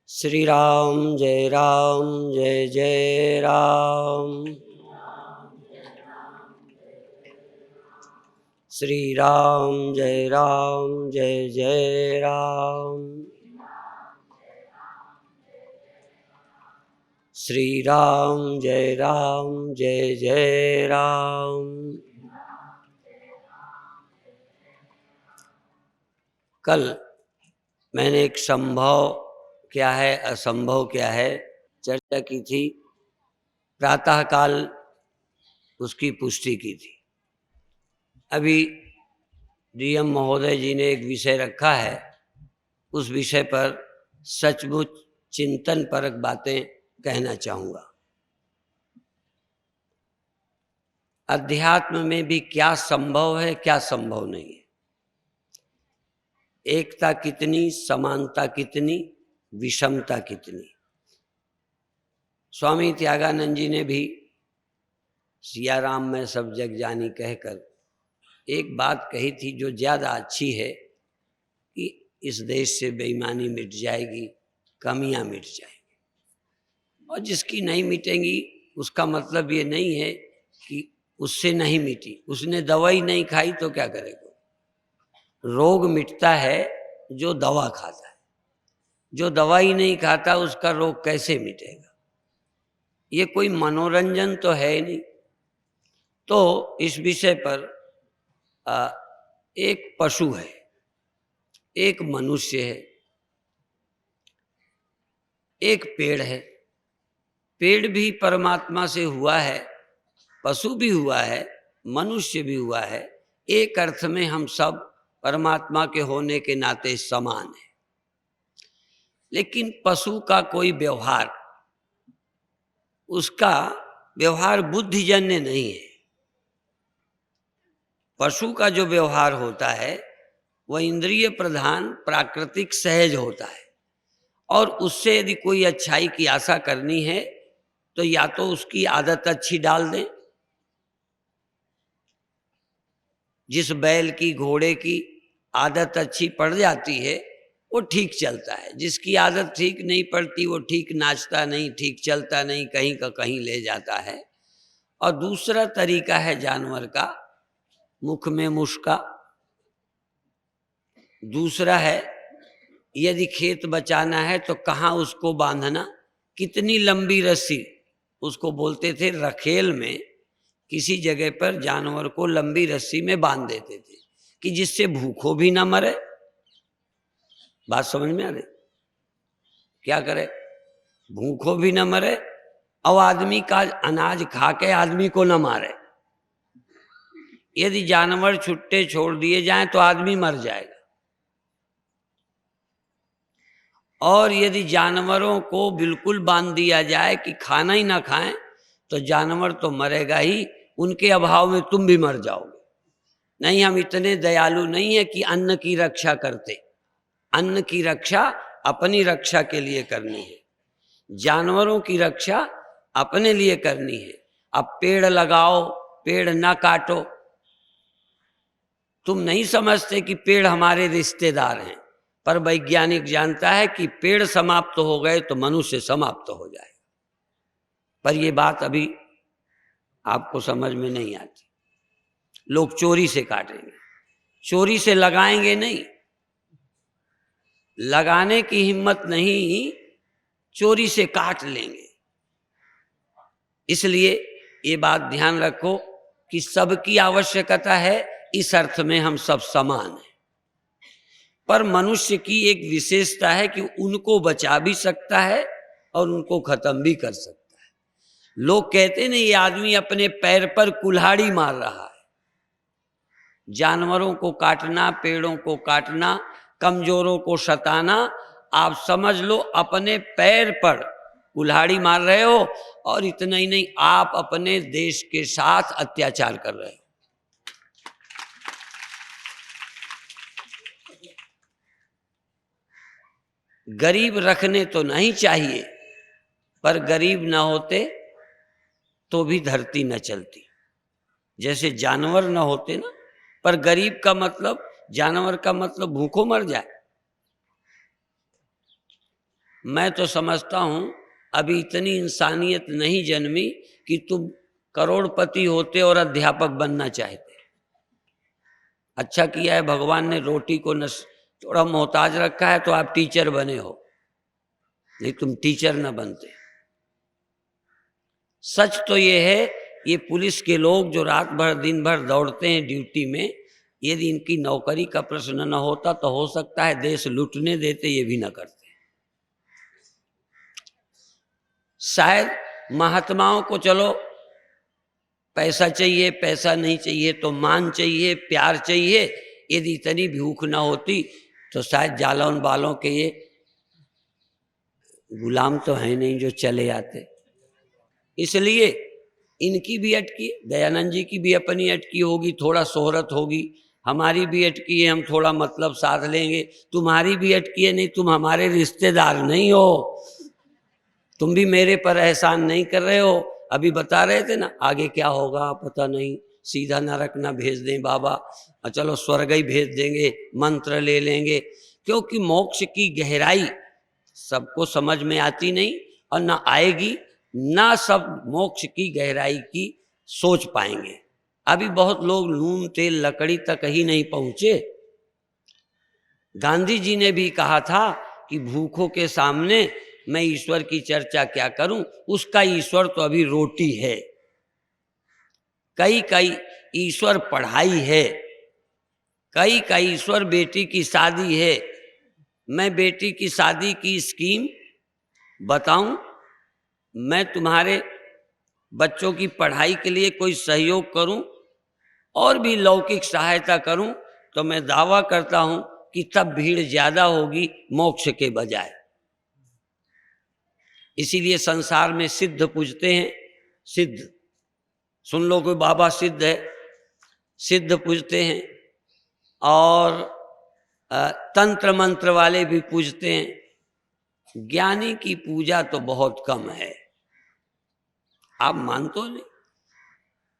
श्री राम जय जय राम। श्री राम जय जय राम। श्री राम जय जय राम। कल मैंने एक संभव क्या है असंभव क्या है चर्चा की थी, प्रातःकाल उसकी पुष्टि की थी। अभी डीएम महोदय जी ने एक विषय रखा है, उस विषय पर सचमुच चिंतन परक बातें कहना चाहूँगा। अध्यात्म में भी क्या संभव है क्या संभव नहीं है, एकता कितनी, समानता कितनी, विषमता कितनी। स्वामी त्यागानंद जी ने भी सिया राम में सब जग जानी कहकर एक बात कही थी जो ज़्यादा अच्छी है कि इस देश से बेईमानी मिट जाएगी, कमियां मिट जाएंगी। और जिसकी नहीं मिटेंगी उसका मतलब ये नहीं है कि उससे नहीं मिटी, उसने दवाई नहीं खाई तो क्या करेगा। रोग मिटता है जो दवा खाता है, जो दवाई नहीं खाता उसका रोग कैसे मिटेगा। ये कोई मनोरंजन तो है नहीं। तो इस विषय पर एक पशु है, एक मनुष्य है, एक पेड़ है। पेड़ भी परमात्मा से हुआ है, पशु भी हुआ है, मनुष्य भी हुआ है। एक अर्थ में हम सब परमात्मा के होने के नाते समान हैं। लेकिन पशु का कोई व्यवहार, उसका व्यवहार बुद्धिजन्य नहीं है। पशु का जो व्यवहार होता है वह इंद्रिय प्रधान प्राकृतिक सहज होता है, और उससे यदि कोई अच्छाई की आशा करनी है तो या तो उसकी आदत अच्छी डाल दें। जिस बैल की, घोड़े की आदत अच्छी पड़ जाती है वो ठीक चलता है, जिसकी आदत ठीक नहीं पड़ती वो ठीक नाचता नहीं, ठीक चलता नहीं, कहीं का कहीं ले जाता है। और दूसरा तरीका है जानवर का, मुख में मुस्का। दूसरा है यदि खेत बचाना है तो कहाँ उसको बांधना, कितनी लंबी रस्सी, उसको बोलते थे रखेल में किसी जगह पर जानवर को लंबी रस्सी में बांध देते थे कि जिससे भूखों भी ना मरे। बात समझ में आ रही? क्या करे, भूखों भी ना मरे और आदमी का अनाज खा के आदमी को ना मारे। यदि जानवर छुट्टे छोड़ दिए जाएं तो आदमी मर जाएगा, और यदि जानवरों को बिल्कुल बांध दिया जाए कि खाना ही ना खाएं तो जानवर तो मरेगा ही, उनके अभाव में तुम भी मर जाओगे। नहीं, हम इतने दयालु नहीं है कि अन्न की रक्षा करते। अन्न की रक्षा अपनी रक्षा के लिए करनी है, जानवरों की रक्षा अपने लिए करनी है। अब पेड़ लगाओ, पेड़ ना काटो। तुम नहीं समझते कि पेड़ हमारे रिश्तेदार हैं, पर वैज्ञानिक जानता है कि पेड़ समाप्त हो गए तो मनुष्य समाप्त हो जाए। पर ये बात अभी आपको समझ में नहीं आती। लोग चोरी से काटेंगे, चोरी से लगाएंगे नहीं, लगाने की हिम्मत नहीं, चोरी से काट लेंगे। इसलिए ये बात ध्यान रखो कि सबकी आवश्यकता है, इस अर्थ में हम सब समान हैं। पर मनुष्य की एक विशेषता है कि उनको बचा भी सकता है और उनको खत्म भी कर सकता है। लोग कहते नहीं, ये आदमी अपने पैर पर कुल्हाड़ी मार रहा है। जानवरों को काटना, पेड़ों को काटना, कमजोरों को सताना, आप समझ लो अपने पैर पर कुल्हाड़ी मार रहे हो। और इतना ही नहीं, आप अपने देश के साथ अत्याचार कर रहे हो। गरीब रखने तो नहीं चाहिए, पर गरीब ना होते तो भी धरती न चलती। जैसे जानवर न होते ना, पर गरीब का मतलब, जानवर का मतलब भूखों मर जाए। मैं तो समझता हूं अभी इतनी इंसानियत नहीं जन्मी कि तुम करोड़पति होते और अध्यापक बनना चाहते। अच्छा किया है भगवान ने रोटी को थोड़ा मोहताज रखा है तो आप टीचर बने हो, नहीं तुम टीचर न बनते। सच तो ये है, ये पुलिस के लोग जो रात भर दिन भर दौड़ते हैं ड्यूटी में, यदि इनकी नौकरी का प्रश्न न होता तो हो सकता है देश लूटने देते, ये भी न करते। शायद महात्माओं को चलो पैसा चाहिए, पैसा नहीं चाहिए तो मान चाहिए, प्यार चाहिए, यदि इतनी भूख ना होती तो शायद जालौन वालों के ये गुलाम तो है नहीं जो चले आते। इसलिए इनकी भी अटकी, दयानंद जी की भी अपनी अटकी होगी, थोड़ा शोहरत होगी, हमारी भी अटकी है, हम थोड़ा मतलब साथ लेंगे, तुम्हारी भी अटकी है, नहीं तुम हमारे रिश्तेदार नहीं हो, तुम भी मेरे पर एहसान नहीं कर रहे हो। अभी बता रहे थे ना आगे क्या होगा पता नहीं, सीधा नरक ना भेज दें बाबा, चलो स्वर्ग ही भेज देंगे, मंत्र ले लेंगे, क्योंकि मोक्ष की गहराई सबको समझ में आती नहीं और ना आएगी, ना सब मोक्ष की गहराई की सोच पाएंगे। अभी बहुत लोग नून तेल लकड़ी तक ही नहीं पहुंचे। गांधी जी ने भी कहा था कि भूखों के सामने मैं ईश्वर की चर्चा क्या करूं, उसका ईश्वर तो अभी रोटी है, कई कई ईश्वर पढ़ाई है, कई कई ईश्वर बेटी की शादी है। मैं बेटी की शादी की स्कीम बताऊं, मैं तुम्हारे बच्चों की पढ़ाई के लिए कोई सहयोग करूं और भी लौकिक सहायता करूं तो मैं दावा करता हूं कि तब भीड़ ज्यादा होगी मोक्ष के बजाय। इसीलिए संसार में सिद्ध पूजते हैं, सिद्ध सुन लो, कोई बाबा सिद्ध है, सिद्ध पूजते हैं, और तंत्र मंत्र वाले भी पूजते हैं। ज्ञानी की पूजा तो बहुत कम है, आप मान तो नहीं,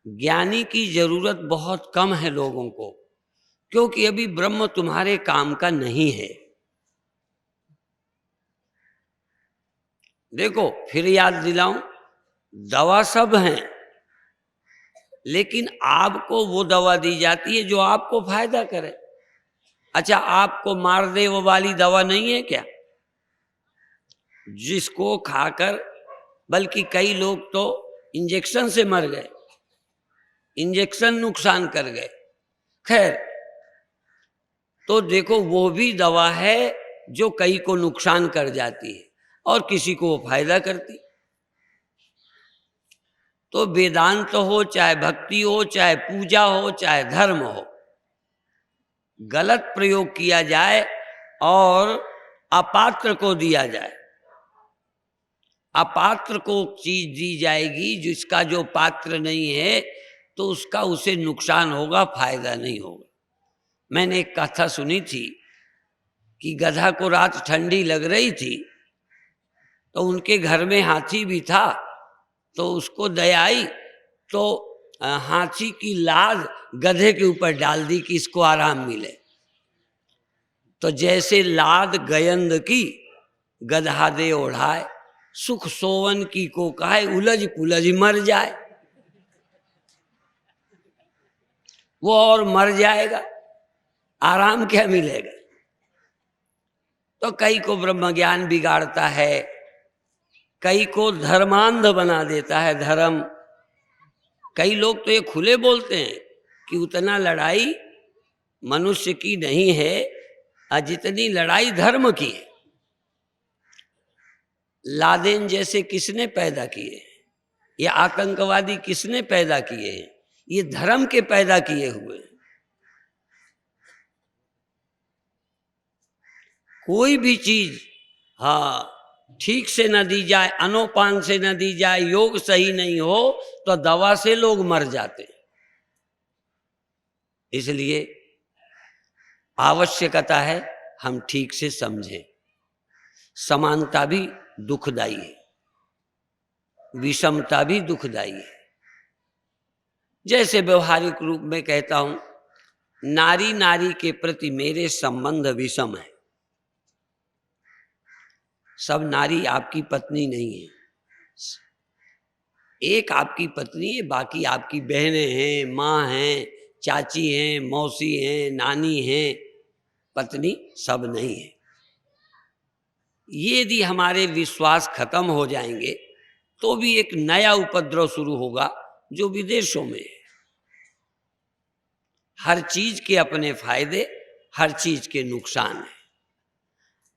ज्ञानी की जरूरत बहुत कम है लोगों को, क्योंकि अभी ब्रह्म तुम्हारे काम का नहीं है। देखो फिर याद दिलाऊं, दवा सब है, लेकिन आपको वो दवा दी जाती है जो आपको फायदा करे। अच्छा आपको मार दे वो वाली दवा नहीं है क्या, जिसको खाकर बल्कि कई लोग तो इंजेक्शन से मर गए, इंजेक्शन नुकसान कर गए। खैर तो देखो वो भी दवा है जो कई को नुकसान कर जाती है और किसी को वो फायदा करती। तो वेदांत हो, चाहे भक्ति हो, चाहे पूजा हो, चाहे धर्म हो, गलत प्रयोग किया जाए और अपात्र को दिया जाए, अपात्र को चीज दी जाएगी, जिसका जो पात्र नहीं है तो उसका उसे नुकसान होगा, फायदा नहीं होगा। मैंने एक कथा सुनी थी कि गधा को रात ठंडी लग रही थी तो उनके घर में हाथी भी था, तो उसको दया आई तो हाथी की लाद गधे के ऊपर डाल दी कि इसको आराम मिले। तो जैसे लाद गयंद की गधा दे ओढ़ाए, सुख सोवन की को कहे उलझ पुलझ मर जाए, वो और मर जाएगा, आराम क्या मिलेगा। तो कई को ब्रह्म ज्ञान बिगाड़ता है, कई को धर्मांध बना देता है धर्म। कई लोग तो ये खुले बोलते हैं कि उतना लड़ाई मनुष्य की नहीं है जितनी लड़ाई धर्म की है। लादेन जैसे किसने पैदा किए, ये आतंकवादी किसने पैदा किए हैं, ये धर्म के पैदा किए हुए। कोई भी चीज हाँ ठीक से न दी जाए, अनोपान से न दी जाए, योग सही नहीं हो तो दवा से लोग मर जाते। इसलिए आवश्यकता है हम ठीक से समझें। समानता भी दुखदाई है, विषमता भी दुखदाई है। जैसे व्यवहारिक रूप में कहता हूं, नारी नारी के प्रति मेरे संबंध विषम है। सब नारी आपकी पत्नी नहीं है। एक आपकी पत्नी है, बाकी आपकी बहनें हैं, माँ हैं, चाची हैं, मौसी हैं, नानी हैं, पत्नी सब नहीं है। ये यदि हमारे विश्वास खत्म हो जाएंगे तो भी एक नया उपद्रव शुरू होगा जो विदेशों में है। हर चीज के अपने फायदे, हर चीज के नुकसान है।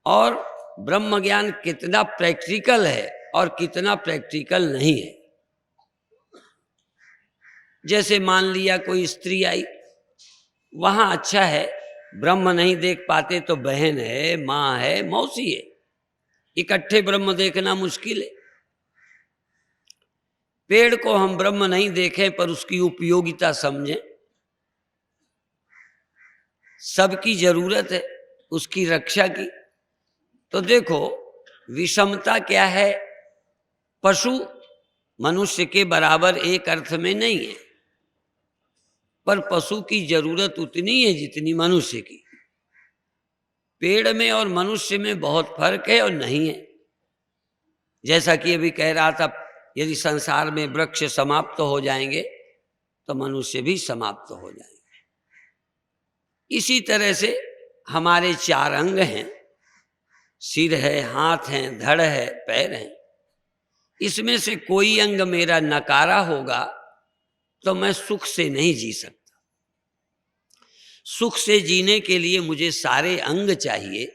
और ब्रह्म ज्ञान कितना प्रैक्टिकल है और कितना प्रैक्टिकल नहीं है। जैसे मान लिया कोई स्त्री आई, वहां अच्छा है, ब्रह्म नहीं देख पाते तो बहन है, माँ है, मौसी है, इकट्ठे ब्रह्म देखना मुश्किल है। पेड़ को हम ब्रह्म नहीं देखें पर उसकी उपयोगिता समझें, सबकी जरूरत है उसकी रक्षा की। तो देखो विषमता क्या है, पशु मनुष्य के बराबर एक अर्थ में नहीं है, पर पशु की जरूरत उतनी है जितनी मनुष्य की। पेड़ में और मनुष्य में बहुत फर्क है और नहीं है। जैसा कि अभी कह रहा था, यदि संसार में वृक्ष समाप्त हो जाएंगे तो मनुष्य भी समाप्त हो जाएंगे। इसी तरह से हमारे चार अंग हैं, सिर है, हाथ हैं, धड़ है, पैर हैं। इसमें से कोई अंग मेरा नकारा होगा तो मैं सुख से नहीं जी सकता। सुख से जीने के लिए मुझे सारे अंग चाहिए,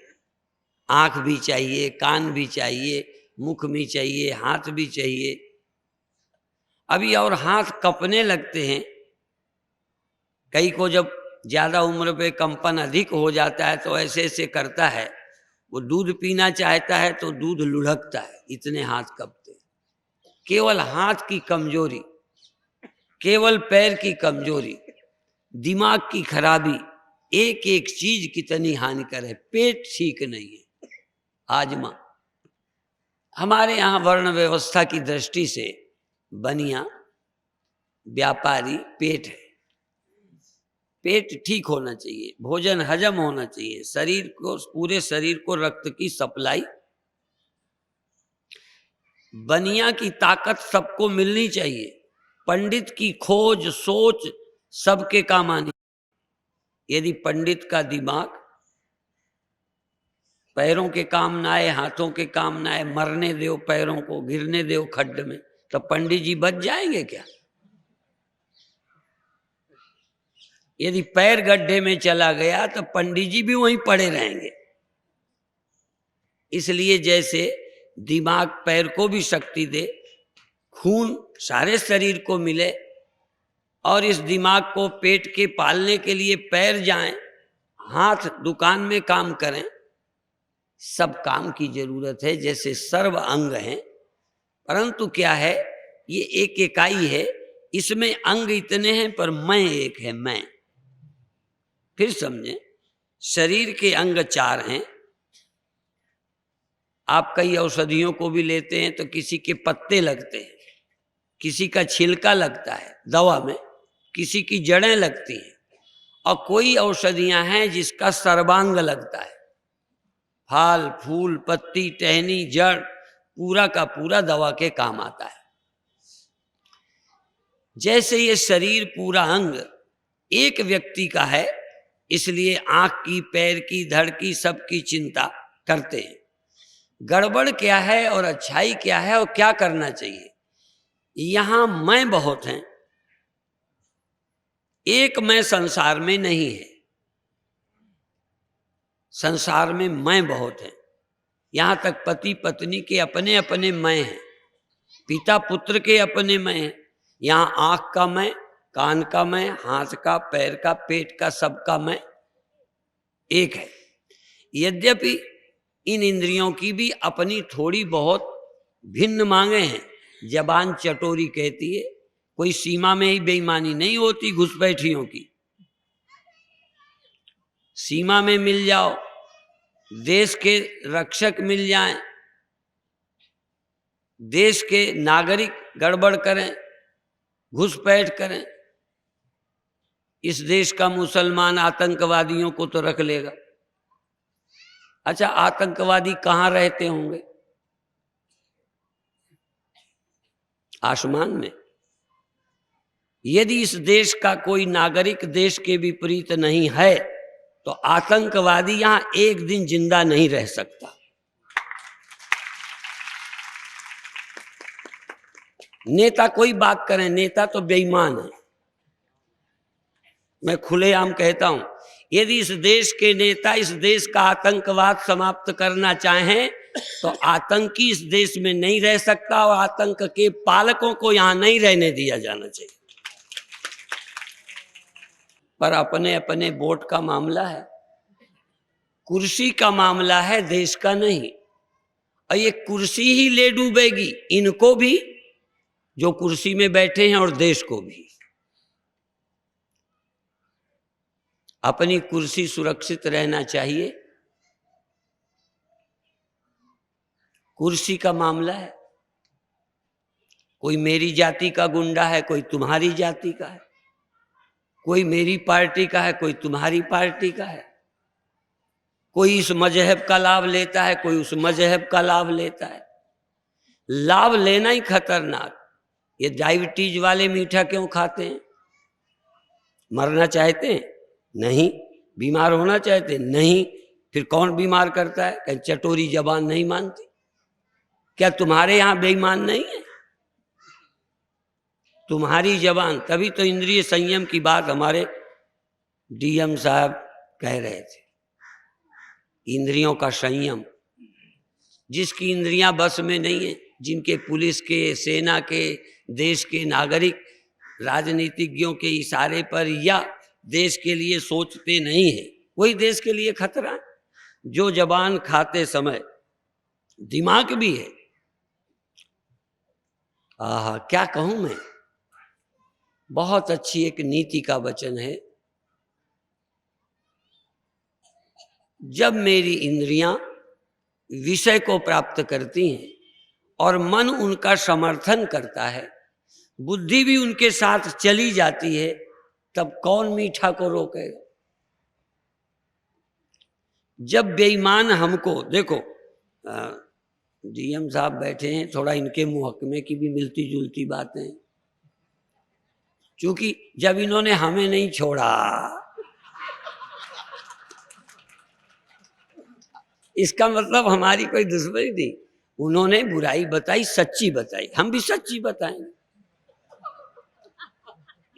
आंख भी चाहिए, कान भी चाहिए, मुख भी चाहिए, हाथ भी चाहिए। अभी और हाथ कँपने लगते हैं, कई को जब ज्यादा उम्र पे कंपन अधिक हो जाता है तो ऐसे ऐसे करता है, वो दूध पीना चाहता है तो दूध लुढ़कता है, इतने हाथ कँपते हैं। केवल हाथ की कमजोरी, केवल पैर की कमजोरी, दिमाग की खराबी, एक एक चीज कितनी हानिकर है। पेट ठीक नहीं है, आजमा। हमारे यहाँ वर्ण व्यवस्था की दृष्टि से बनिया व्यापारी पेट है। पेट ठीक होना चाहिए, भोजन हजम होना चाहिए, शरीर को, पूरे शरीर को रक्त की सप्लाई। बनिया की ताकत सबको मिलनी चाहिए, पंडित की खोज सोच सबके काम आनी। यदि पंडित का दिमाग पैरों के काम ना आए, हाथों के काम ना आए, मरने दो पैरों को, गिरने दो खड्ड में, तो पंडित जी बच जाएंगे क्या? यदि पैर गड्ढे में चला गया तो पंडित जी भी वहीं पड़े रहेंगे। इसलिए जैसे दिमाग पैर को भी शक्ति दे, खून सारे शरीर को मिले, और इस दिमाग को पेट के पालने के लिए पैर जाएं, हाथ दुकान में काम करें, सब काम की जरूरत है। जैसे सर्व अंग हैं, परंतु क्या है, ये एक इकाई है, इसमें अंग इतने हैं पर मैं एक है, मैं। फिर समझें, शरीर के अंग चार हैं। आप कई औषधियों को भी लेते हैं तो किसी के पत्ते लगते हैं, किसी का छिलका लगता है दवा में, किसी की जड़ें लगती हैं, और कोई औषधियां हैं जिसका सर्वांग लगता है, फल फूल पत्ती टहनी जड़, पूरा का पूरा दवा के काम आता है। जैसे ये शरीर पूरा अंग एक व्यक्ति का है, इसलिए आंख की, पैर की, धड़ की, सबकी चिंता करते हैं। गड़बड़ क्या है और अच्छाई क्या है और क्या करना चाहिए, यहां मैं बहुत हैं, एक मैं संसार में नहीं है। संसार में मैं बहुत है, यहां तक पति पत्नी के अपने अपने मैं हैं, पिता पुत्र के अपने मैं हैं। यहां आंख का मैं, कान का मैं, हाथ का, पैर का, पेट का, सबका मैं एक है। यद्यपि इन इंद्रियों की भी अपनी थोड़ी बहुत भिन्न मांगे हैं। जबान चटोरी कहती है, कोई सीमा में ही बेईमानी नहीं होती घुसपैठियों की। सीमा में मिल जाओ, देश के रक्षक मिल जाएं, देश के नागरिक गड़बड़ करें, घुसपैठ करें, इस देश का मुसलमान आतंकवादियों को तो रख लेगा। अच्छा, आतंकवादी कहाँ रहते होंगे? आसमान में। यदि इस देश का कोई नागरिक देश के विपरीत नहीं है तो आतंकवादी यहां एक दिन जिंदा नहीं रह सकता। नेता कोई बात करें, नेता तो बेईमान है। मैं खुलेआम कहता हूं, यदि इस देश के नेता इस देश का आतंकवाद समाप्त करना चाहें तो आतंकी इस देश में नहीं रह सकता और आतंक के पालकों को यहां नहीं रहने दिया जाना चाहिए। पर अपने अपने वोट का मामला है, कुर्सी का मामला है, देश का नहीं। और ये कुर्सी ही ले डूबेगी इनको भी जो कुर्सी में बैठे हैं और देश को भी। अपनी कुर्सी सुरक्षित रहना चाहिए। कुर्सी का मामला है, कोई मेरी जाति का गुंडा है, कोई तुम्हारी जाति का है, कोई मेरी पार्टी का है, कोई तुम्हारी पार्टी का है, कोई इस मजहब का लाभ लेता है, कोई उस मजहब का लाभ लेता है। लाभ लेना ही खतरनाक। ये डायबिटीज वाले मीठा क्यों खाते हैं? मरना चाहते हैं? नहीं। बीमार होना चाहते हैं? नहीं। फिर कौन बीमार करता है? कहीं चटोरी जबान नहीं मानती। क्या तुम्हारे यहां बेईमान नहीं है? तुम्हारी जबान, तभी तो इंद्रिय संयम की बात हमारे डीएम साहब कह रहे थे। इंद्रियों का संयम, जिसकी इंद्रियां बस में नहीं है, जिनके पुलिस के, सेना के, देश के नागरिक राजनीतिज्ञों के इशारे पर या देश के लिए सोचते नहीं है, वही देश के लिए खतरा है। जो जबान खाते समय दिमाग भी है। आहा, क्या कहूं मैं। बहुत अच्छी एक नीति का वचन है, जब मेरी इंद्रियां विषय को प्राप्त करती हैं और मन उनका समर्थन करता है, बुद्धि भी उनके साथ चली जाती है, तब कौन मीठा को रोकेगा? जब बेईमान हमको, देखो डीएम साहब बैठे हैं, थोड़ा इनके मुहकमे की भी मिलती जुलती बातें, क्योंकि जब इन्होंने हमें नहीं छोड़ा, इसका मतलब हमारी कोई दुश्मनी नहीं। उन्होंने बुराई बताई, सच्ची बताई, हम भी सच्ची बताएंगे।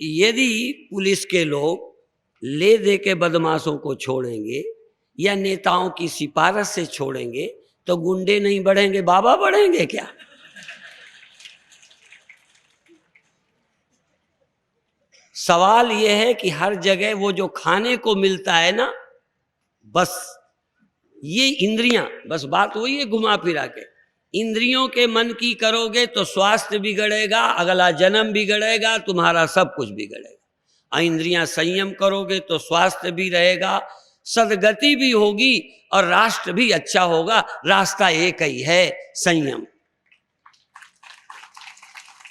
यदि पुलिस के लोग ले दे के बदमाशों को छोड़ेंगे या नेताओं की सिफारिश से छोड़ेंगे तो गुंडे नहीं बढ़ेंगे, बाबा बढ़ेंगे क्या? सवाल यह है कि हर जगह वो जो खाने को मिलता है ना, बस ये इंद्रियां, बस बात वही है घुमा फिरा के, इंद्रियों के मन की करोगे तो स्वास्थ्य बिगड़ेगा, अगला जन्म बिगड़ेगा, तुम्हारा सब कुछ बिगड़ेगा। इंद्रियां संयम करोगे तो स्वास्थ्य भी रहेगा, सदगति भी होगी और राष्ट्र भी अच्छा होगा। रास्ता एक ही है, संयम।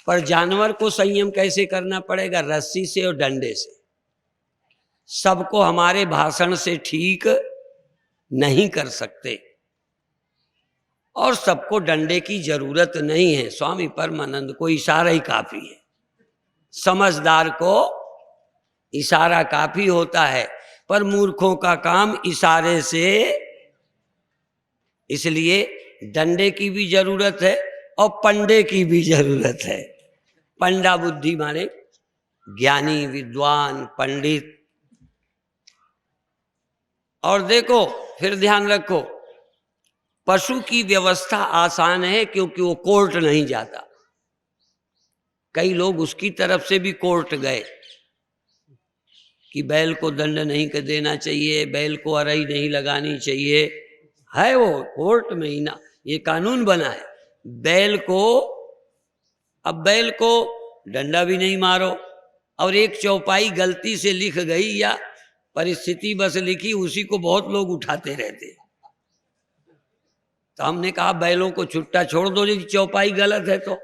पर जानवर को संयम कैसे करना पड़ेगा? रस्सी से और डंडे से। सबको हमारे भाषण से ठीक नहीं कर सकते और सबको डंडे की जरूरत नहीं है। स्वामी परमानंद को इशारा ही काफी है, समझदार को इशारा काफी होता है, पर मूर्खों का काम इशारे से। इसलिए डंडे की भी जरूरत है और पंडे की भी जरूरत है। पंडा बुद्धि माने ज्ञानी, विद्वान, पंडित। और देखो, फिर ध्यान रखो, पशु की व्यवस्था आसान है क्योंकि वो कोर्ट नहीं जाता। कई लोग उसकी तरफ से भी कोर्ट गए कि बैल को दंड नहीं देना चाहिए, बैल को अरई नहीं लगानी चाहिए, है वो कोर्ट में ही ना, ये कानून बना है। बैल को, अब बैल को डंडा भी नहीं मारो, और एक चौपाई गलती से लिख गई या परिस्थिति बस लिखी, उसी को बहुत लोग उठाते रहते। तो हमने कहा बैलों को छुट्टा छोड़ दो यदि चौपाई गलत है तो,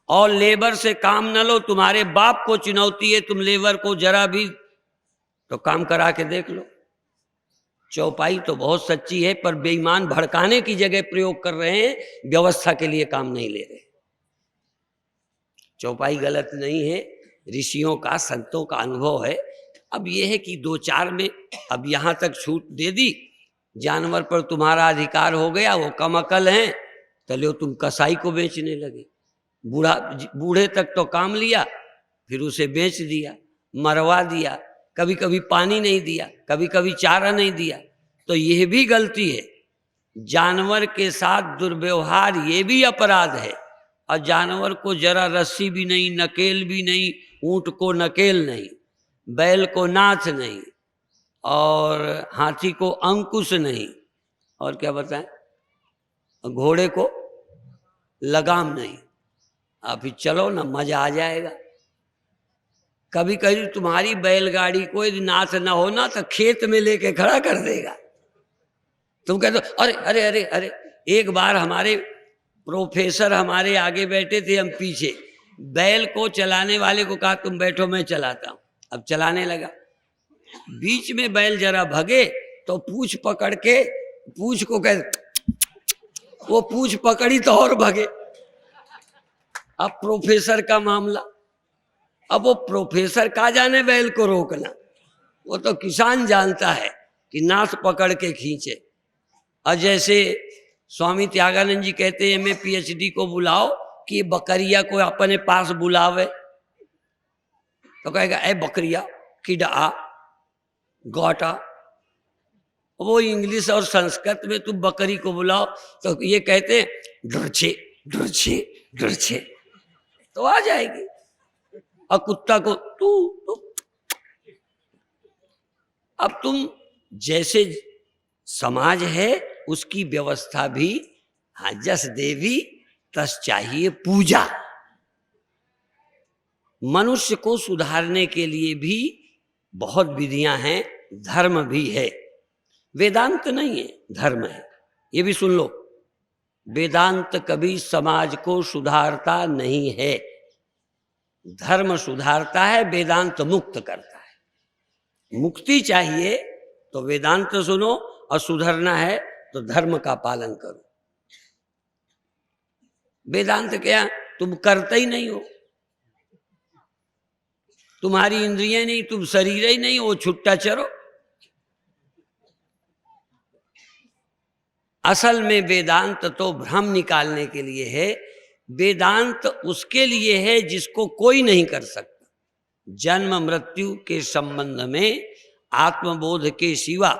और लेबर से काम न लो। तुम्हारे बाप को चुनौती है, तुम लेबर को जरा भी तो काम करा के देख लो। चौपाई तो बहुत सच्ची है, पर बेईमान भड़काने की जगह प्रयोग कर रहे हैं, व्यवस्था के लिए काम नहीं ले रहे। चौपाई गलत नहीं है, ऋषियों का संतों का अनुभव है। अब यह है कि 2-4 में अब यहाँ तक छूट दे दी, जानवर पर तुम्हारा अधिकार हो गया, वो कम अकल हैं, चलो तुम कसाई को बेचने लगे। बूढ़े तक तो काम लिया, फिर उसे बेच दिया, मरवा दिया, कभी कभी पानी नहीं दिया, कभी कभी चारा नहीं दिया, तो यह भी गलती है। जानवर के साथ दुर्व्यवहार ये भी अपराध है। और जानवर को जरा रस्सी भी नहीं, नकेल भी नहीं, ऊंट को नकेल नहीं, बैल को नाथ नहीं, और हाथी को अंकुश नहीं, और क्या बताएं, घोड़े को लगाम नहीं। आप ही चलो ना, मजा आ जाएगा। कभी कभी तुम्हारी बैलगाड़ी को यदि नाथ ना हो ना तो खेत में लेके खड़ा कर देगा। तुम कहते हो अरे अरे अरे अरे। एक बार हमारे प्रोफेसर हमारे आगे बैठे थे, हम पीछे, बैल को चलाने वाले को कहा तुम बैठो मैं चलाता हूं। अब चलाने लगा, बीच में बैल जरा भगे तो पूंछ पकड़ के, पूंछ को कह, वो पूंछ पकड़ी तो और भगे। अब प्रोफेसर का मामला, अब वो प्रोफेसर का जाने बैल को रोकना, वो तो किसान जानता है कि नाथ पकड़ के खींचे। और जैसे स्वामी त्यागानंद जी कहते हैं मैं पीएचडी को बुलाओ कि ये बकरिया को अपने पास बुलावे, तो कहेगा ए बकरिया किडा गोटा। वो इंग्लिश और संस्कृत में तुम बकरी को बुलाओ तो ये कहते हैं ढुरछे ढुरछे ढुरछे, तो आ जाएगी। और कुत्ता को तू। अब तुम जैसे समाज है उसकी व्यवस्था भी, हाँ, जस देवी तस चाहिए पूजा। मनुष्य को सुधारने के लिए भी बहुत विधियां हैं, धर्म भी है। वेदांत नहीं है, धर्म है। ये भी सुन लो, वेदांत कभी समाज को सुधारता नहीं है, धर्म सुधारता है, वेदांत मुक्त करता है। मुक्ति चाहिए तो वेदांत सुनो, और सुधरना है तो धर्म का पालन करो। वेदांत क्या, तुम करते ही नहीं हो, तुम्हारी इंद्रियां नहीं, तुम शरीर ही नहीं, वो छुट्टा चरो। असल में वेदांत तो भ्रम निकालने के लिए है। वेदांत उसके लिए है जिसको कोई नहीं कर सकता। जन्म मृत्यु के संबंध में आत्मबोध के सिवा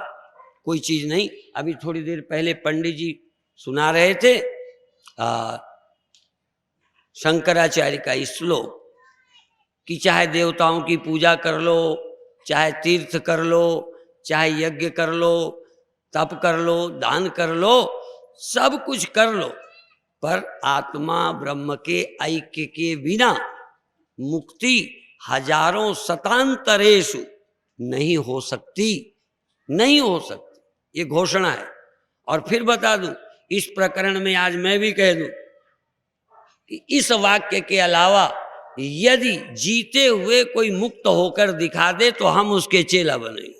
कोई चीज नहीं। अभी थोड़ी देर पहले पंडित जी सुना रहे थे शंकराचार्य का श्लोक कि चाहे देवताओं की पूजा कर लो, चाहे तीर्थ कर लो, चाहे यज्ञ कर लो, तप कर लो, दान कर लो, सब कुछ कर लो, पर आत्मा ब्रह्म के ऐक्य के बिना मुक्ति हजारों शतांतरेषु नहीं हो सकती, नहीं हो सकती। ये घोषणा है। और फिर बता दूं, इस प्रकरण में आज मैं भी कह दूं कि इस वाक्य के अलावा यदि जीते हुए कोई मुक्त होकर दिखा दे तो हम उसके चेला बनेंगे।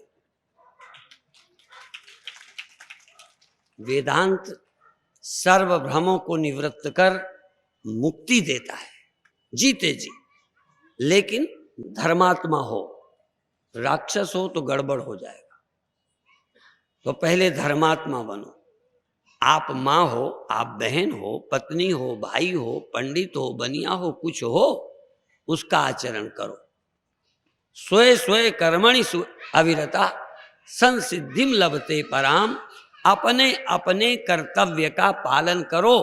वेदांत सर्व भ्रमों को निवृत्त कर मुक्ति देता है जीते जी। लेकिन धर्मात्मा हो, राक्षस हो तो गड़बड़ हो जाएगा। तो पहले धर्मात्मा बनो। आप माँ हो, आप बहन हो, पत्नी हो, भाई हो, पंडित हो, बनिया हो, कुछ हो, उसका आचरण करो। स्वय स्वय कर्मणि अविरता संसिद्धिम लभते पराम। अपने अपने कर्तव्य का पालन करो।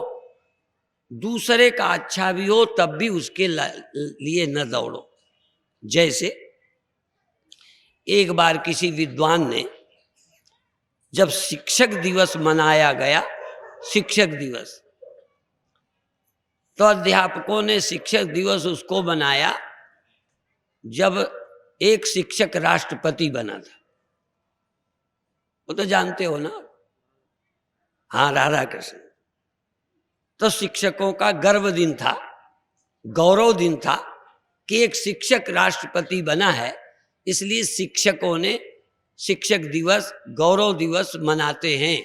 दूसरे का अच्छा भी हो तब भी उसके लिए न दौड़ो। जैसे एक बार किसी विद्वान ने, जब शिक्षक दिवस मनाया गया, शिक्षक दिवस, तो अध्यापकों ने शिक्षक दिवस उसको मनाया जब एक शिक्षक राष्ट्रपति बना था। वो तो जानते हो ना, हाँ, राधा कृष्ण। तो शिक्षकों का गर्व दिन था, गौरव दिन था कि एक शिक्षक राष्ट्रपति बना है। इसलिए शिक्षकों ने शिक्षक दिवस, गौरव दिवस मनाते हैं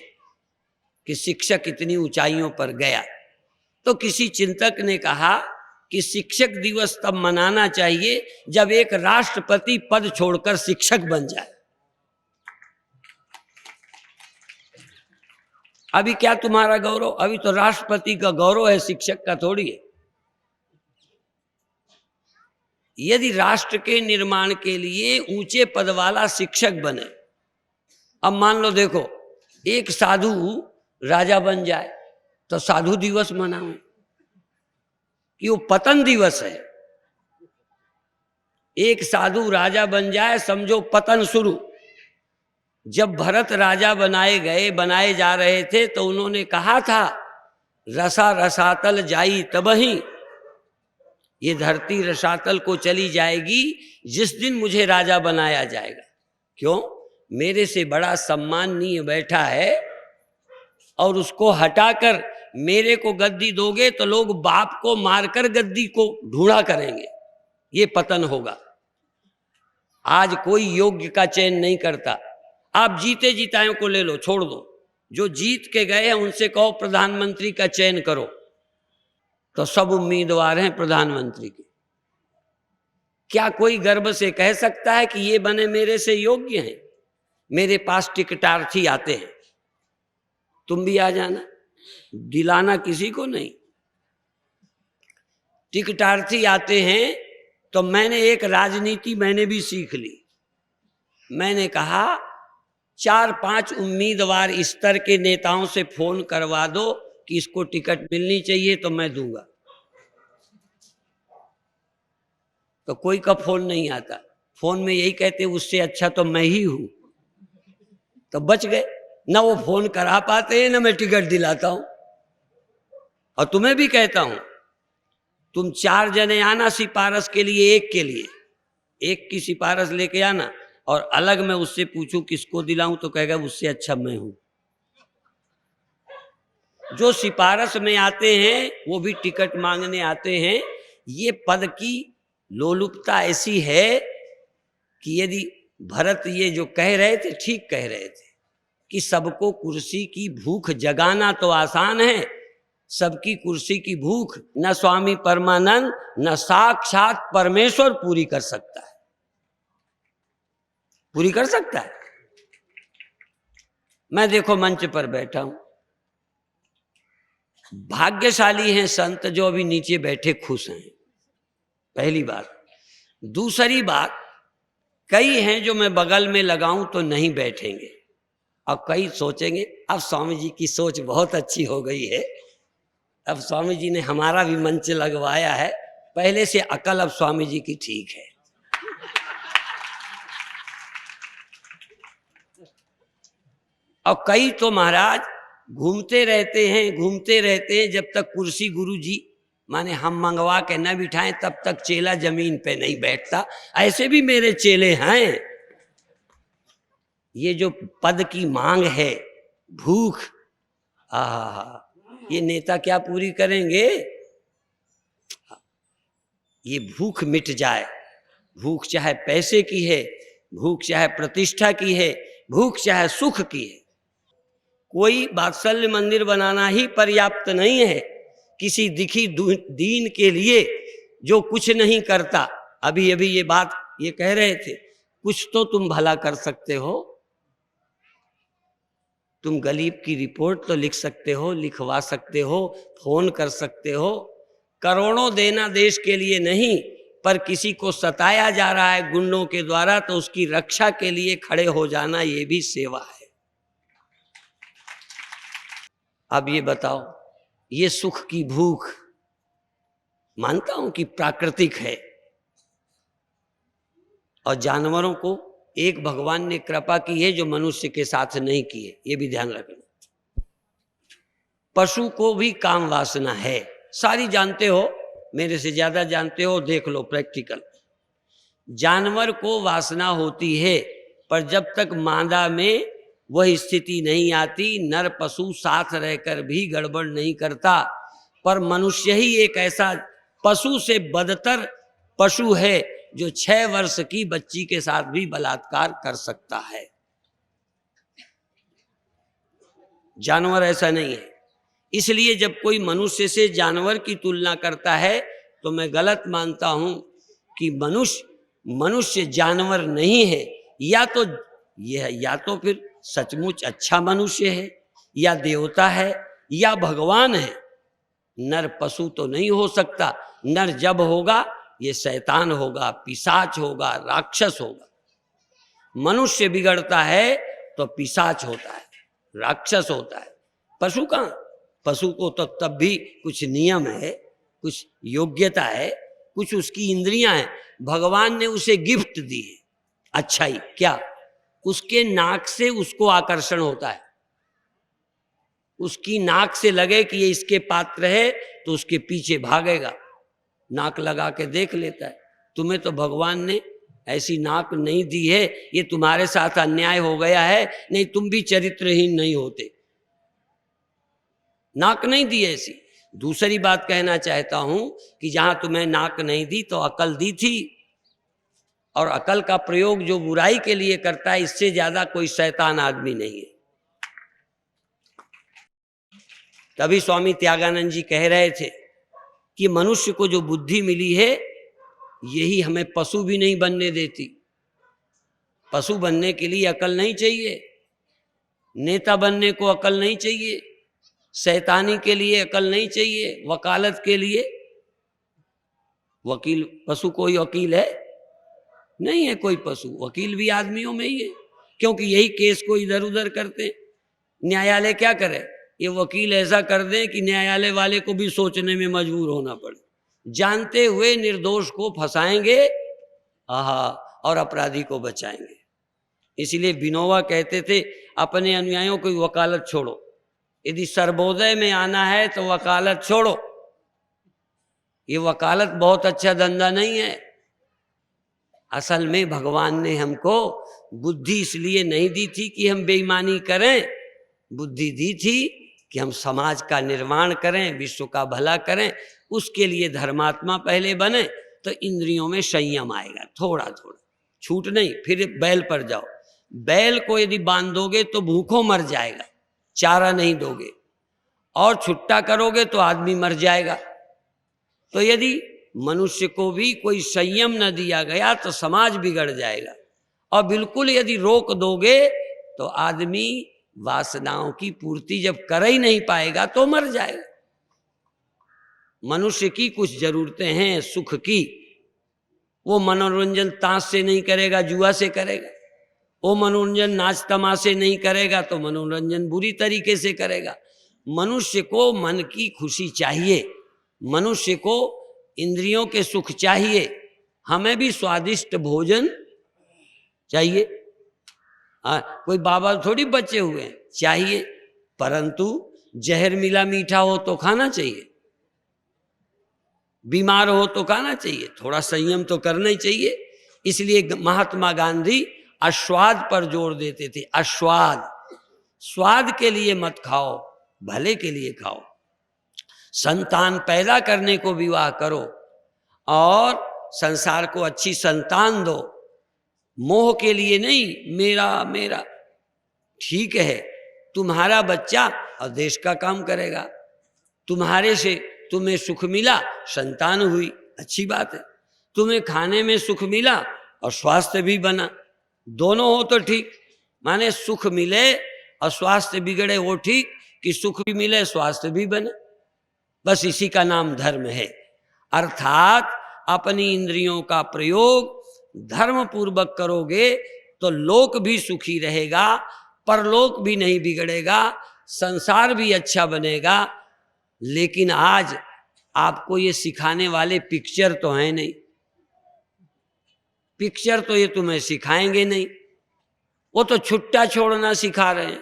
कि शिक्षक इतनी ऊंचाइयों पर गया। तो किसी चिंतक ने कहा कि शिक्षक दिवस तब मनाना चाहिए जब एक राष्ट्रपति पद छोड़कर शिक्षक बन जाए। अभी क्या तुम्हारा गौरव? अभी तो राष्ट्रपति का गौरव है, शिक्षक का थोड़ी है। यदि राष्ट्र के निर्माण के लिए ऊंचे पद वाला शिक्षक बने, अब मान लो देखो एक साधु राजा बन जाए तो साधु दिवस मनाओ कि वो पतन दिवस है। एक साधु राजा बन जाए समझो पतन शुरू। जब भरत राजा बनाए जा रहे थे तो उन्होंने कहा था रसा रसातल जाई तबही, ये धरती रसातल को चली जाएगी जिस दिन मुझे राजा बनाया जाएगा। क्यों? मेरे से बड़ा सम्माननीय बैठा है और उसको हटाकर मेरे को गद्दी दोगे तो लोग बाप को मारकर गद्दी को ढूंढा करेंगे, ये पतन होगा। आज कोई योग्य का चयन नहीं करता। आप जीते जितायों को ले लो, छोड़ दो, जो जीत के गए हैं उनसे कहो प्रधानमंत्री का चयन करो, तो सब उम्मीदवार हैं प्रधानमंत्री के। क्या कोई गर्व से कह सकता है कि ये बने मेरे से योग्य हैं? मेरे पास टिकटार्थी आते हैं, तुम भी आ जाना, दिलाना किसी को नहीं। टिकटार्थी आते हैं तो मैंने एक राजनीति मैंने भी सीख ली। मैंने कहा 4-5 उम्मीदवार स्तर के नेताओं से फोन करवा दो कि इसको टिकट मिलनी चाहिए तो मैं दूंगा। तो कोई का फोन नहीं आता, फोन में यही कहते उससे अच्छा तो मैं ही हूं, तो बच गए। ना वो फोन करा पाते हैं ना मैं टिकट दिलाता हूं। और तुम्हें भी कहता हूं तुम 4 जने आना सिफारिश के लिए, एक की सिफारिश लेके आना और अलग मैं उससे पूछूं किसको दिलाऊं तो कहेगा उससे अच्छा मैं हूं। जो सिफारिश में आते हैं वो भी टिकट मांगने आते हैं। ये पद की लोलुपता ऐसी है कि यदि भरत ये जो कह रहे थे ठीक कह रहे थे कि सबको कुर्सी की भूख जगाना तो आसान है, सबकी कुर्सी की भूख न स्वामी परमानंद न साक्षात परमेश्वर पूरी कर सकता है, पूरी कर सकता है। मैं देखो मंच पर बैठा हूं, भाग्यशाली हैं संत जो अभी नीचे बैठे खुश हैं, पहली बात। दूसरी बात, कई हैं जो मैं बगल में लगाऊं तो नहीं बैठेंगे और कई सोचेंगे अब स्वामी जी की सोच बहुत अच्छी हो गई है, अब स्वामी जी ने हमारा भी मंच लगवाया है, पहले से अकल अब स्वामी जी की ठीक है। और कई तो महाराज घूमते रहते हैं जब तक कुर्सी गुरु जी माने हम मंगवा के न बिठाएं तब तक चेला जमीन पे नहीं बैठता। ऐसे भी मेरे चेले हैं। ये जो पद की मांग है, भूख, ये नेता क्या पूरी करेंगे? ये भूख मिट जाए, भूख चाहे पैसे की है, भूख चाहे प्रतिष्ठा की है, भूख चाहे सुख की है। कोई वात्सल्य मंदिर बनाना ही पर्याप्त नहीं है किसी दिखी दीन के लिए जो कुछ नहीं करता। अभी अभी ये बात ये कह रहे थे, कुछ तो तुम भला कर सकते हो, तुम गरीब की रिपोर्ट तो लिख सकते हो, लिखवा सकते हो, फोन कर सकते हो। करोड़ों देना देश के लिए नहीं, पर किसी को सताया जा रहा है गुंडों के द्वारा तो उसकी रक्षा के लिए खड़े हो जाना ये भी सेवा है। अब ये बताओ, ये सुख की भूख मानता हूं कि प्राकृतिक है और जानवरों को एक भगवान ने कृपा की है जो मनुष्य के साथ नहीं की है, ये भी ध्यान रखना। पशु को भी काम वासना है, सारी जानते हो, मेरे से ज्यादा जानते हो, देख लो प्रैक्टिकल। जानवर को वासना होती है, पर जब तक मादा में वह स्थिति नहीं आती, नर पशु साथ रहकर भी गड़बड़ नहीं करता। पर मनुष्य ही एक ऐसा पशु से बदतर पशु है जो 6 वर्ष की बच्ची के साथ भी बलात्कार कर सकता है। जानवर ऐसा नहीं है। इसलिए जब कोई मनुष्य से जानवर की तुलना करता है तो मैं गलत मानता हूं कि मनुष्य जानवर नहीं है, या तो फिर सचमुच अच्छा मनुष्य है, या देवता है, या भगवान है। नर पशु तो नहीं हो सकता। नर जब होगा ये शैतान होगा, पिशाच होगा, राक्षस होगा। मनुष्य बिगड़ता है तो पिशाच होता है, राक्षस होता है। पशु कहाँ? पशु को तो तब भी कुछ नियम है, कुछ योग्यता है, कुछ उसकी इंद्रियां हैं। भगवान ने उसे गिफ्ट दी है अच्छाई। क्या? उसके नाक से उसको आकर्षण होता है। उसकी नाक से लगे कि ये इसके पात्र है तो उसके पीछे भागेगा, नाक लगा के देख लेता है। तुम्हें तो भगवान ने ऐसी नाक नहीं दी है, ये तुम्हारे साथ अन्याय हो गया है, नहीं तुम भी चरित्रहीन नहीं होते। नाक नहीं दी ऐसी। दूसरी बात कहना चाहता हूं कि जहां तुम्हें नाक नहीं दी तो अकल दी थी, और अकल का प्रयोग जो बुराई के लिए करता है, इससे ज्यादा कोई शैतान आदमी नहीं है। तभी स्वामी त्यागानंद जी कह रहे थे कि मनुष्य को जो बुद्धि मिली है यही हमें पशु भी नहीं बनने देती। पशु बनने के लिए अकल नहीं चाहिए, नेता बनने को अकल नहीं चाहिए, शैतानी के लिए अकल नहीं चाहिए, वकालत के लिए। वकील पशु? कोई वकील है? नहीं है कोई पशु। वकील भी आदमियों में ही है, क्योंकि यही केस को इधर उधर करते हैं। न्यायालय क्या करे? ये वकील ऐसा कर दें कि न्यायालय वाले को भी सोचने में मजबूर होना पड़े। जानते हुए निर्दोष को फंसाएंगे और अपराधी को बचाएंगे। इसलिए विनोबा कहते थे अपने अनुयायियों को वकालत छोड़ो, यदि सर्वोदय में आना है तो वकालत छोड़ो। ये वकालत बहुत अच्छा धंधा नहीं है। असल में भगवान ने हमको बुद्धि इसलिए नहीं दी थी कि हम बेईमानी करें, बुद्धि दी थी कि हम समाज का निर्माण करें, विश्व का भला करें। उसके लिए धर्मात्मा पहले बने तो इंद्रियों में संयम आएगा, थोड़ा थोड़ा, छूट नहीं। फिर बैल पर जाओ, बैल को यदि बांधोगे तो भूखों मर जाएगा, चारा नहीं दोगे, और छुट्टा करोगे तो आदमी मर जाएगा। तो यदि मनुष्य को भी कोई संयम न दिया गया तो समाज बिगड़ जाएगा, और बिल्कुल यदि रोक दोगे तो आदमी वासनाओं की पूर्ति जब कर ही नहीं पाएगा तो मर जाएगा। मनुष्य की कुछ जरूरतें हैं सुख की, वो मनोरंजन ताश से नहीं करेगा, जुआ से करेगा। वो मनोरंजन नाच तमाशे नहीं करेगा तो मनोरंजन बुरी तरीके से करेगा। मनुष्य को मन की खुशी चाहिए, मनुष्य को इंद्रियों के सुख चाहिए। हमें भी स्वादिष्ट भोजन चाहिए। कोई बाबा थोड़ी बचे हुए हैं, चाहिए, परंतु जहर मिला मीठा हो तो खाना चाहिए, बीमार हो तो खाना चाहिए, थोड़ा संयम तो करना ही चाहिए। इसलिए महात्मा गांधी आस्वाद पर जोर देते थे। आस्वाद, स्वाद के लिए मत खाओ, भले के लिए खाओ। संतान पैदा करने को विवाह करो और संसार को अच्छी संतान दो, मोह के लिए नहीं। मेरा मेरा ठीक है, तुम्हारा बच्चा और देश का काम करेगा। तुम्हारे से तुम्हें सुख मिला, संतान हुई, अच्छी बात है। तुम्हें खाने में सुख मिला और स्वास्थ्य भी बना, दोनों हो तो ठीक। माने सुख मिले और स्वास्थ्य बिगड़े वो ठीक, कि सुख भी मिले स्वास्थ्य भी बने। बस इसी का नाम धर्म है। अर्थात अपनी इंद्रियों का प्रयोग धर्म पूर्वक करोगे तो लोक भी सुखी रहेगा, परलोक भी नहीं बिगड़ेगा, संसार भी अच्छा बनेगा। लेकिन आज आपको ये सिखाने वाले पिक्चर तो हैं नहीं, पिक्चर तो ये तुम्हें सिखाएंगे नहीं, वो तो छुट्टा छोड़ना सिखा रहे हैं।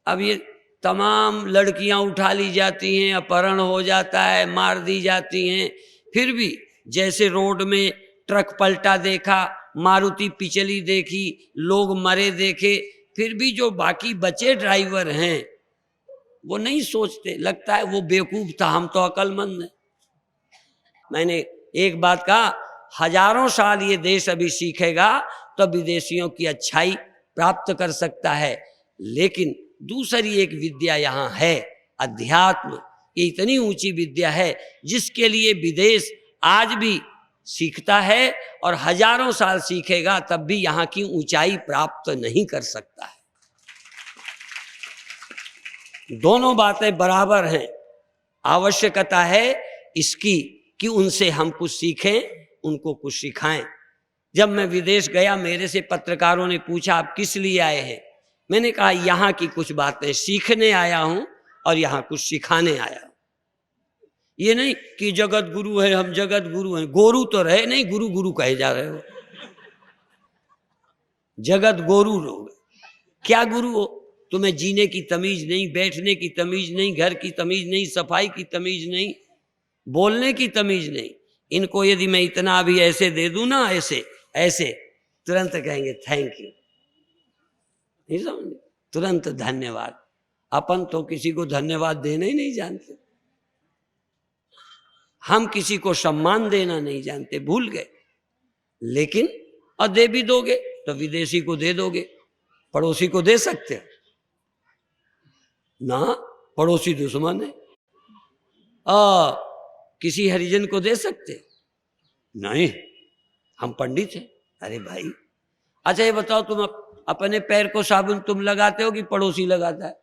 अब ये तमाम लड़कियां उठा ली जाती हैं, अपहरण हो जाता है, मार दी जाती हैं, फिर भी जैसे रोड में ट्रक पलटा देखा, मारुति पिचली देखी, लोग मरे देखे, फिर भी जो बाकी बचे ड्राइवर हैं वो नहीं सोचते, लगता है वो बेवकूफ था, हम तो अक्लमंद हैं। मैंने एक बात कहा, हजारों साल ये देश अभी सीखेगा तो विदेशियों की अच्छाई प्राप्त कर सकता है। लेकिन दूसरी एक विद्या यहाँ है, अध्यात्म। ये इतनी ऊंची विद्या है जिसके लिए विदेश आज भी सीखता है और हजारों साल सीखेगा तब भी यहाँ की ऊंचाई प्राप्त नहीं कर सकता है। दोनों बातें बराबर हैं। आवश्यकता है इसकी कि उनसे हम कुछ सीखें, उनको कुछ सिखाएं। जब मैं विदेश गया मेरे से पत्रकारों ने पूछा आप किस लिए आए हैं, मैंने कहा यहाँ की कुछ बातें सीखने आया हूं और यहाँ कुछ सिखाने आया हूं। ये नहीं कि जगत गुरु है, हम जगत गुरु हैं। गोरू तो रहे नहीं, गुरु गुरु कहे जा रहे हो। जगत गोरू लोग क्या गुरु हो? तुम्हें जीने की तमीज नहीं, बैठने की तमीज नहीं, घर की तमीज नहीं, सफाई की तमीज नहीं, बोलने की तमीज नहीं। इनको यदि मैं इतना भी ऐसे दे दूं ना, ऐसे ऐसे, तुरंत कहेंगे थैंक यू, नहीं समझे, तुरंत धन्यवाद। अपन तो किसी को धन्यवाद देना ही नहीं जानते, हम किसी को सम्मान देना नहीं जानते, भूल गए। लेकिन और दे भी दोगे तो विदेशी को दे दोगे, पड़ोसी को दे सकते हो ना, पड़ोसी दुश्मन है। किसी हरिजन को दे सकते नहीं, हम पंडित हैं। अरे भाई, अच्छा ये बताओ, तुम अपने पैर को साबुन तुम लगाते हो कि पड़ोसी लगाता है?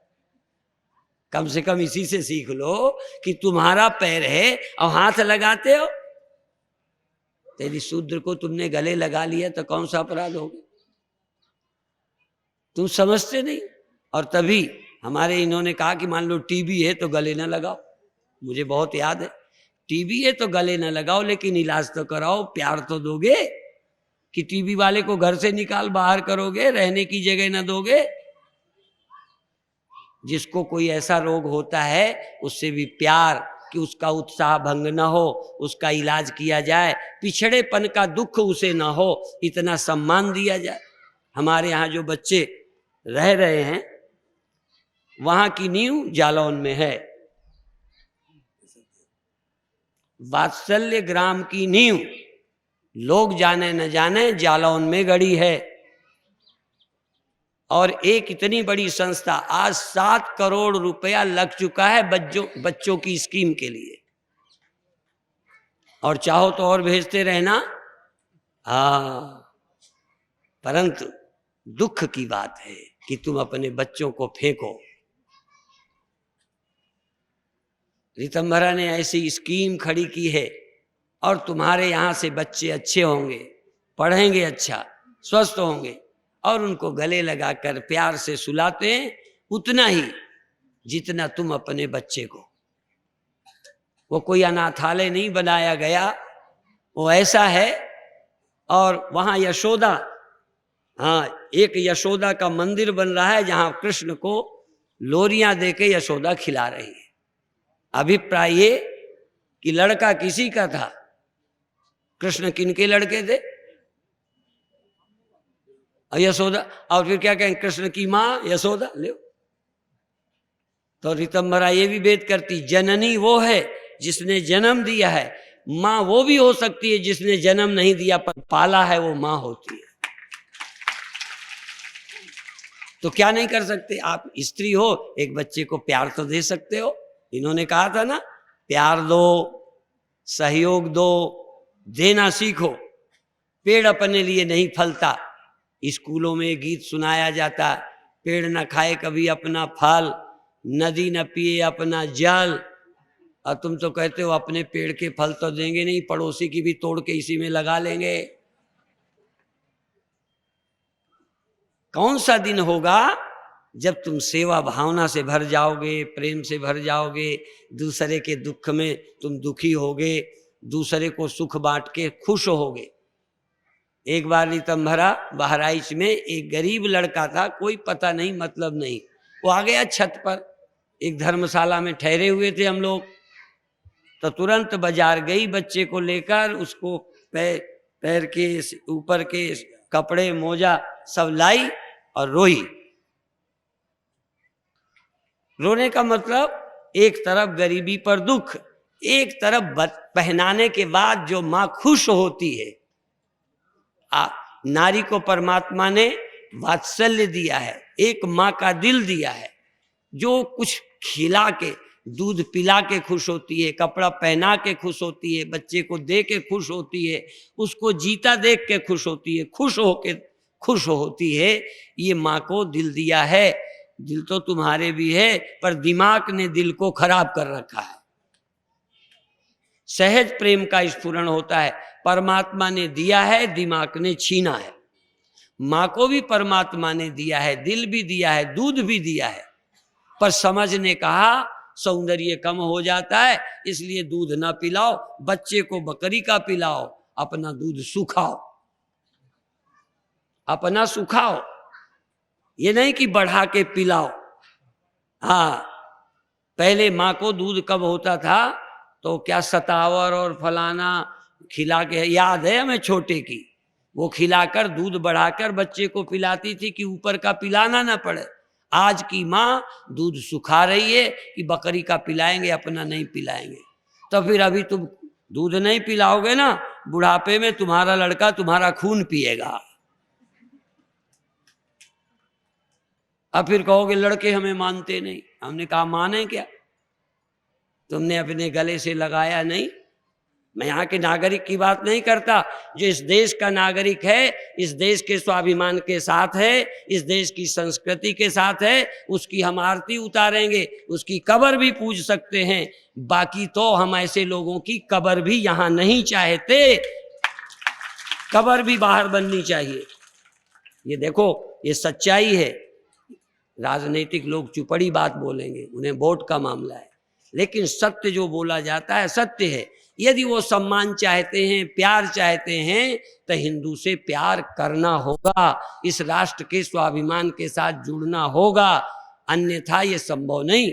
कम से कम इसी से सीख लो कि तुम्हारा पैर है और हाथ लगाते हो। तेरी शूद्र को तुमने गले लगा लिया तो कौन सा अपराध हो गया? तुम समझते नहीं। और तभी हमारे इन्होंने कहा कि मान लो टीबी है तो गले ना लगाओ। मुझे बहुत याद है, टीबी है तो गले ना लगाओ लेकिन इलाज तो कराओ, प्यार तो दोगे। कि टीबी वाले को घर से निकाल बाहर करोगे, रहने की जगह ना दोगे। जिसको कोई ऐसा रोग होता है उससे भी प्यार, कि उसका उत्साह भंग ना हो, उसका इलाज किया जाए, पिछड़ेपन का दुख उसे ना हो, इतना सम्मान दिया जाए। हमारे यहाँ जो बच्चे रह रहे हैं वहां की नींव जालौन में है। वात्सल्य ग्राम की नींव लोग जाने न जाने जालौन में गड़ी है। और एक इतनी बड़ी संस्था, आज 7 करोड़ रुपया लग चुका है बच्चों की स्कीम के लिए। और चाहो तो और भेजते रहना। परंतु दुख की बात है कि तुम अपने बच्चों को फेंको। ऋतंभरा ने ऐसी स्कीम खड़ी की है और तुम्हारे यहाँ से बच्चे अच्छे होंगे, पढ़ेंगे अच्छा, स्वस्थ होंगे और उनको गले लगाकर प्यार से सुलाते हैं उतना ही जितना तुम अपने बच्चे को। वो कोई अनाथालय नहीं बनाया गया, वो ऐसा है। और वहाँ यशोदा, एक यशोदा का मंदिर बन रहा है जहाँ कृष्ण को लोरियां देके यशोदा खिला रही है। अभिप्राय ये कि लड़का किसी का था, कृष्ण किनके लड़के थे? यशोदा। और फिर क्या कहें, कृष्ण की माँ यशोदा। ले तो ऋतंभरा ये भी भेद करती, जननी वो है जिसने जन्म दिया है, माँ वो भी हो सकती है जिसने जन्म नहीं दिया पर पाला है, वो माँ होती है। तो क्या नहीं कर सकते? आप स्त्री हो, एक बच्चे को प्यार तो दे सकते हो। इन्होंने कहा था ना, प्यार दो, सहयोग दो, देना सीखो। पेड़ अपने लिए नहीं फलता। स्कूलों में गीत सुनाया जाता, पेड़ न खाए कभी अपना फल, नदी न पिए अपना जल। और तुम तो कहते हो अपने पेड़ के फल तो देंगे नहीं, पड़ोसी की भी तोड़ के इसी में लगा लेंगे। कौन सा दिन होगा जब तुम सेवा भावना से भर जाओगे, प्रेम से भर जाओगे, दूसरे के दुख में तुम दुखी होगे, दूसरे को सुख बांट के खुश होगे। एक बार ऋतंभरा बहराइच में एक गरीब लड़का था, कोई पता नहीं मतलब नहीं, वो आ गया छत पर। एक धर्मशाला में ठहरे हुए थे हम लोग, तो तुरंत बाजार गई बच्चे को लेकर, उसको पैर के ऊपर के कपड़े मोजा सब लाई और रोई। रोने का मतलब एक तरफ गरीबी पर दुख, एक तरफ पहनाने के बाद जो माँ खुश होती है। नारी को परमात्मा ने वात्सल्य दिया है, एक माँ का दिल दिया है, जो कुछ खिला के दूध पिला के खुश होती है, कपड़ा पहना के खुश होती है, बच्चे को दे के खुश होती है, उसको जीता देख के खुश होती है, खुश होती है। ये माँ को दिल दिया है। दिल तो तुम्हारे भी है, पर दिमाग ने दिल को खराब कर रखा है। सहज प्रेम का स्फुरण होता है। परमात्मा ने दिया है, दिमाग ने छीना है। माँ को भी परमात्मा ने दिया है, दिल भी दिया है, दूध भी दिया है, पर समझ ने कहा सौंदर्य कम हो जाता है, इसलिए दूध ना पिलाओ, बच्चे को बकरी का पिलाओ, अपना दूध सुखाओ, अपना सुखाओ, ये नहीं कि बढ़ा के पिलाओ। हाँ, पहले माँ को दूध कब होता था तो क्या सतावर और फलाना खिला के, याद है हमें छोटे की, वो खिलाकर दूध बढ़ाकर बच्चे को पिलाती थी कि ऊपर का पिलाना ना पड़े। आज की माँ दूध सुखा रही है कि बकरी का पिलाएंगे, अपना नहीं पिलाएंगे। तो फिर अभी तुम दूध नहीं पिलाओगे ना, बुढ़ापे में तुम्हारा लड़का तुम्हारा खून पिएगा। अब फिर कहोगे लड़के हमें मानते नहीं। हमने कहा माने क्या, तुमने अपने गले से लगाया नहीं। मैं यहाँ के नागरिक की बात नहीं करता, जो इस देश का नागरिक है, इस देश के स्वाभिमान के साथ है, इस देश की संस्कृति के साथ है, उसकी हम आरती उतारेंगे, उसकी कब्र भी पूज सकते हैं। बाकी तो हम ऐसे लोगों की कब्र भी यहाँ नहीं चाहते, कब्र भी बाहर बननी चाहिए। ये देखो, ये सच्चाई है। राजनीतिक लोग चुपड़ी बात बोलेंगे, उन्हें वोट का मामला है, लेकिन सत्य जो बोला जाता है सत्य है। यदि वो सम्मान चाहते हैं, प्यार चाहते हैं, तो हिंदू से प्यार करना होगा, इस राष्ट्र के स्वाभिमान के साथ जुड़ना होगा, अन्यथा ये संभव नहीं।